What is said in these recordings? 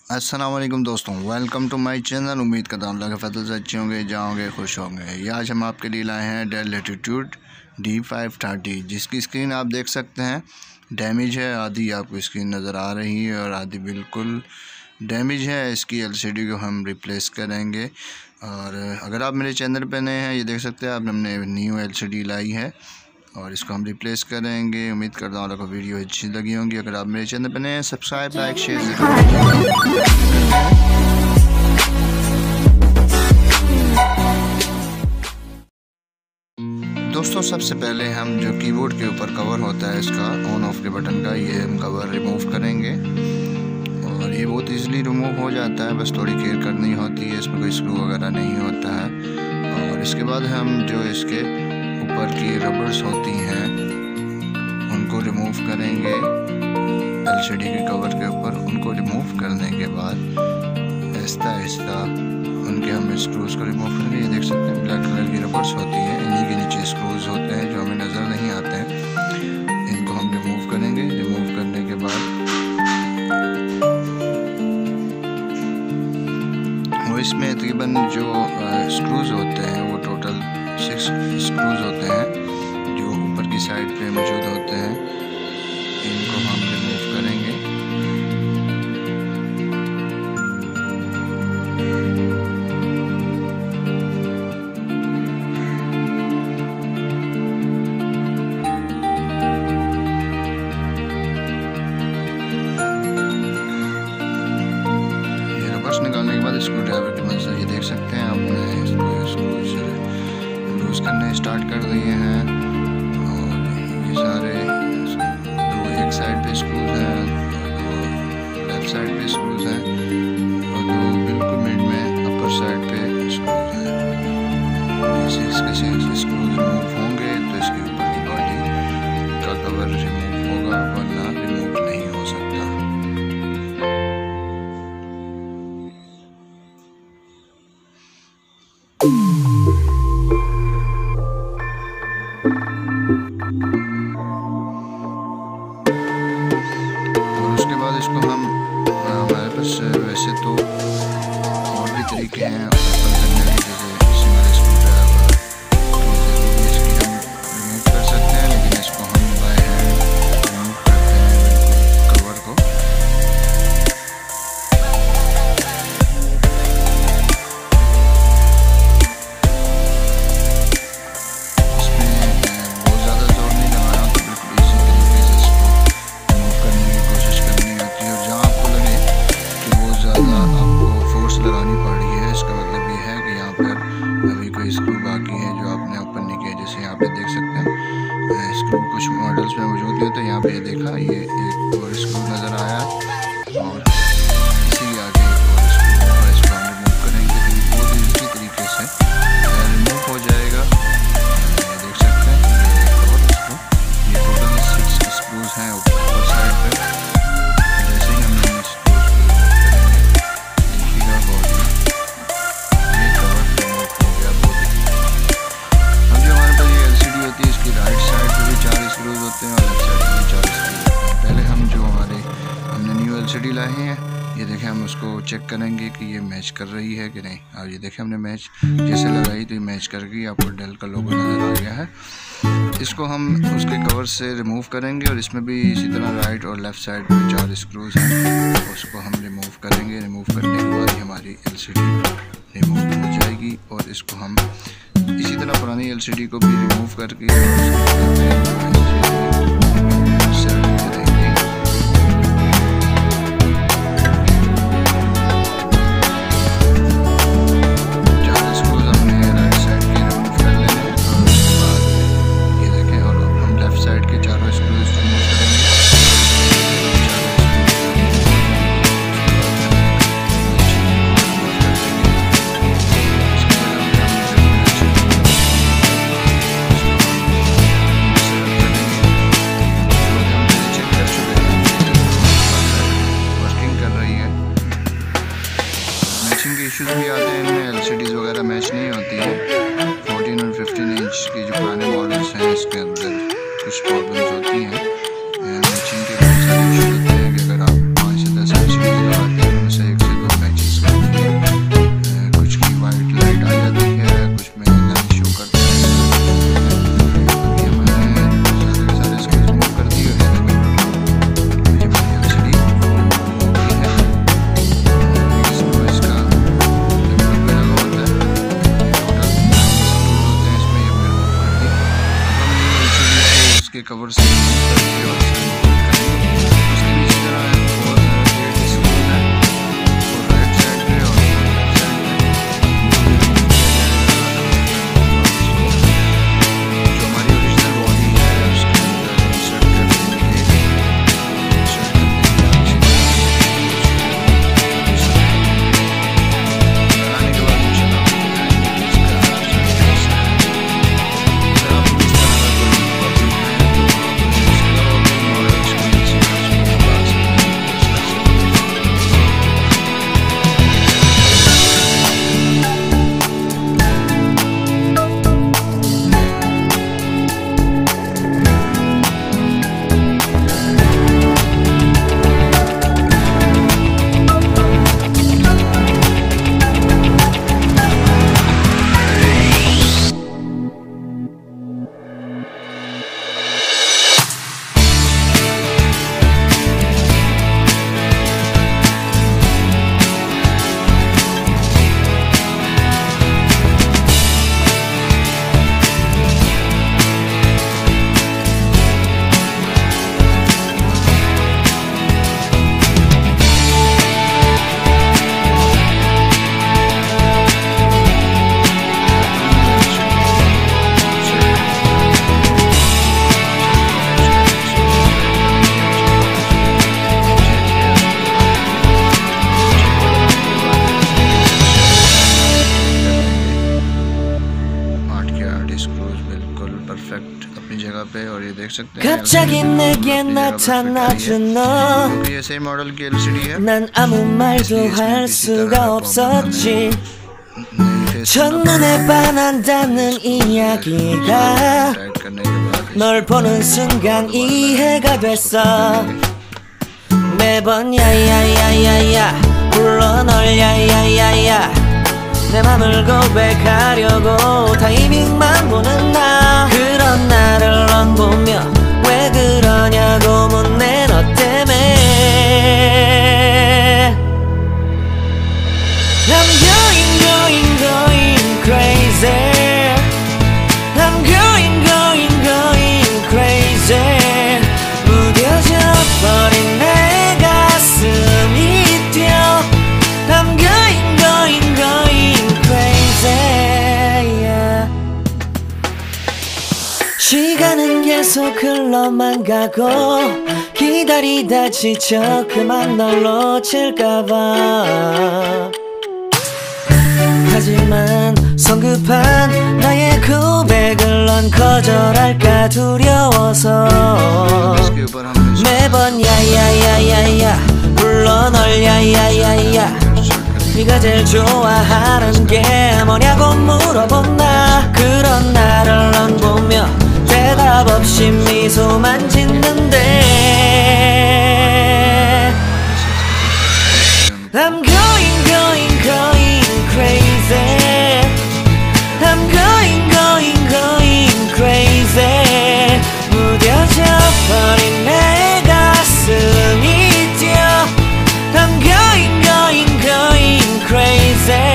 अस्सलाम वालेकुम दोस्तों, वेलकम टू माय चैनल। उम्मीद करता हूँ अल्लाह के फजल से अच्छे होंगे, जाओगे खुश होंगे। ये आज हम आपके लिए लाए हैं डेल लैटिट्यूड D530, जिसकी स्क्रीन आप देख सकते हैं डैमेज है। आधी आपको स्क्रीन नज़र आ रही है और आधी बिल्कुल डैमेज है। इसकी LCD को हम रिप्लेस करेंगे। और अगर आप मेरे चैनल पे नए हैं, ये देख सकते हैं आप हमने न्यू LCD लाई है और इसको हम रिप्लेस करेंगे। उम्मीद करता हूँ आपको वीडियो अच्छी लगी होंगी। अगर आप मेरे चैनल पर नए हैं, सब्सक्राइब, लाइक, शेयर दोस्तों। सबसे पहले हम जो कीबोर्ड के ऊपर कवर होता है इसका ऑन ऑफ के बटन का, ये हम कवर रिमूव करेंगे और ये बहुत इजीली रिमूव हो जाता है। बस थोड़ी केयर करनी होती है, इसमें कोई स्क्रू वगैरह नहीं होता है। और इसके बाद हम जो इसके ऊपर की रबर्स होती हैं उनको रिमूव करेंगे। LCD के कवर के ऊपर उनको रिमूव करने के बाद आहिस्ता आहिस्ता उनके हम स्क्रूज को रिमूव करेंगे। ये देख सकते हैं ब्लैक कलर की रबर्स होती हैं, इन्हीं के नीचे स्क्रूज होते हैं जो हमें नज़र नहीं आते हैं। इनको हम रिमूव करेंगे। रिमूव करने के बाद वो इसमें तकरीबन जो स्क्रूज होते हैं वो टोटल 6 स्क्रूज होते हैं जो ऊपर की साइड पे मौजूद होते हैं। इनको हम रिमूव करेंगे। ये रबर्स निकालने के बाद स्क्रू ड्राइवर की मदद से ये देख सकते हैं आपने इसको स्क्रूज लूज करने स्टार्ट कर दिए हैं। और ये सारे दो एक साइड पे स्क्रूज हैं, दो लेफ्ट साइड पे स्क्रूज हैं और दो बिल्कुल मिड में अपर साइड पे स्क्रूज हैं। इसके 6 स्क्रूज रिमूव होंगे तो इसके ऊपर की बॉडी का कवर रिमूव होगा, वरना रिमूव नहीं हो सकता। और उसके बाद इसको हम हमारे पास वैसे तो और भी तरीके हैं ओपन करने के, जैसे सिंगल स्क्रू ड्राइवर तो ज़रूरी इसकी हम रिमूव कर सकते हैं, लेकिन इसको हम बाय हैंड रिमूव करते हैं बिल्कुल कवर को। लगानी पड़ रही है, इसका मतलब ये है कि यहाँ पर अभी कोई स्क्रू बाकी है जो आपने ओपन नहीं किया। जैसे यहाँ पे देख सकते हैं स्क्रू कुछ मॉडल्स में मौजूद नहीं होते। यहाँ पे ये देखा, ये एक और स्क्रू नज़र आया और इसी आगे एक और स्क्रू होगा। इसको हम रिमूव करेंगे तो बहुत ईजी तरीके से रिमूव हो जाएगा। ये देख सकते हैं ये एक और स्क्रू, ये टोटल 6 स्क्रूज हैं ऊपर साइड पर। जैसे ही हम राइट साइड पे भी 4 स्क्रूज होते हैं और लेफ्ट साइड पे भी 4 स्क्रूज होते हैं। पहले हम जो हमने न्यू LCD लाए हैं, ये देखें, हम उसको चेक करेंगे कि ये मैच कर रही है कि नहीं। और ये देखें हमने मैच जैसे लगाई तो ये मैच कर गई, आपको डेल का लोगो नज़र आ गया है। इसको हम उसके कवर से रिमूव करेंगे और इसमें भी इसी तरह राइट और लेफ़्ट साइड पे 4 स्क्रूज हैं, उसको हम रिमूव करेंगे। रिमूव करने के बाद हमारी LCD रिमूव हो जाएगी और इसको हम इसी तरह पुरानी LCD को भी रिमूव करके सेट करेंगे। चार स्क्रूज हमने राइट साइड के रिमूव कर लेने और उसके बाद ये देखें, और हम लेफ्ट साइड के चारों स्क्रूज रिमूव करेंगे। इसके कवर से करके और इसे फोल्ड करेंगे। उसके भी इसी तरह और 8 स्क्रू है और राइट साइड पे और लेफ्ट साइड पे जो हमारी ओरिजिनल बॉडी है उसके अंदर इंसर्ट कर देंगे। इंसर्ट कर देंगे इसी तरह लगाने के बाद इंशाल्लाह अपनी जगह पे। और ये देख सकते हैं 갑자기 내게 나타나준 너 क्योंकि ये सेम मॉडल की LCD है। 난 아무 말도 할 수가 없었지. 첫눈에 반한다는 이야기가 널 보는 순간 이해가 됐어. 매번 야야야야야 불러 널 야야야야 내 맘을 고백하려고 타이밍만 보는 나. 그런 나를 넌 보며 왜 그러냐고 묻네 너 때문에. I'm going crazy. I'm going crazy. 무뎌져 버린 내 가슴이 뛰어. I'm going crazy. Yeah. 시간은 계속 흘러만 가고 기다리다 지쳐 그만 널 놓칠까봐. 하지만 성급한 나의 고백을 넌 거절할까 두려워서 매번 야야야야야 불러 널 야야야야 네가 제일 좋아하는 게 뭐냐고 물어본 나. 그런 나를 넌 보며 대답 없이 미소만 짓는데 I'm going crazy. I'm going crazy. 무뎌져 버린 내 가슴이 뛰어. I'm going crazy.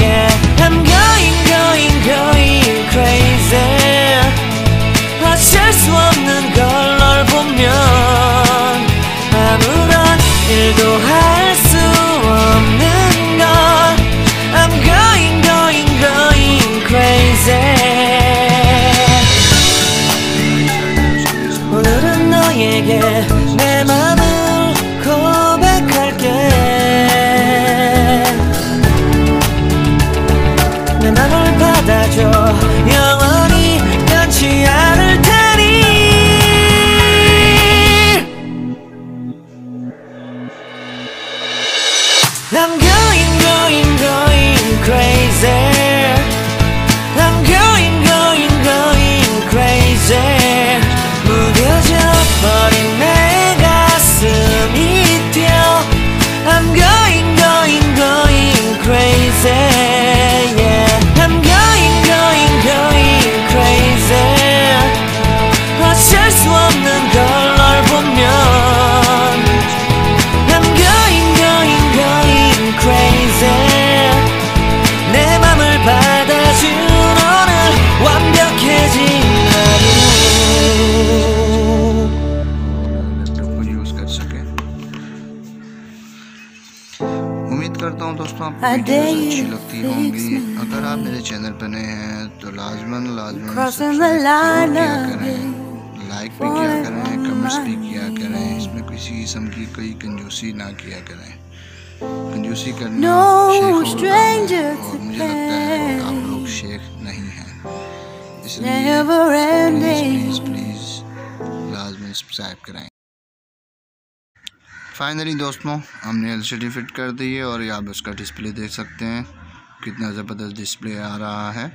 Yeah. I'm going crazy. Videos अच्छी लगती होंगी। अगर आप मेरे चैनल पर नए हैं तो लाजमन सब्सक्राइब किया करें, लाइक भी किया करें, कमेंट्स भी किया करें। इसमें किसी किस्म की कोई कंजूसी ना किया करें। कंजूसी करना शेखों का काम है और मुझे लगता है आप लोग शेख नहीं हैं, इसलिए प्लीज़ लाजमन सब्सक्राइब कराएं। फाइनली दोस्तों हमने LCD फिट कर दी है और यहाँ पर उसका डिस्प्ले देख सकते हैं, कितना ज़बरदस्त डिस्प्ले आ रहा है।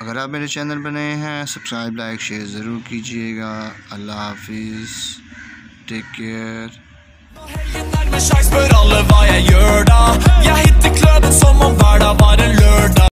अगर आप मेरे चैनल पर नए हैं सब्सक्राइब लाइक शेयर ज़रूर कीजिएगा। अल्लाह हाफिज़, take care. Skjær spør alle hva jeg gjør da. Jeg hitter kløden som om hverdag var en lørdag.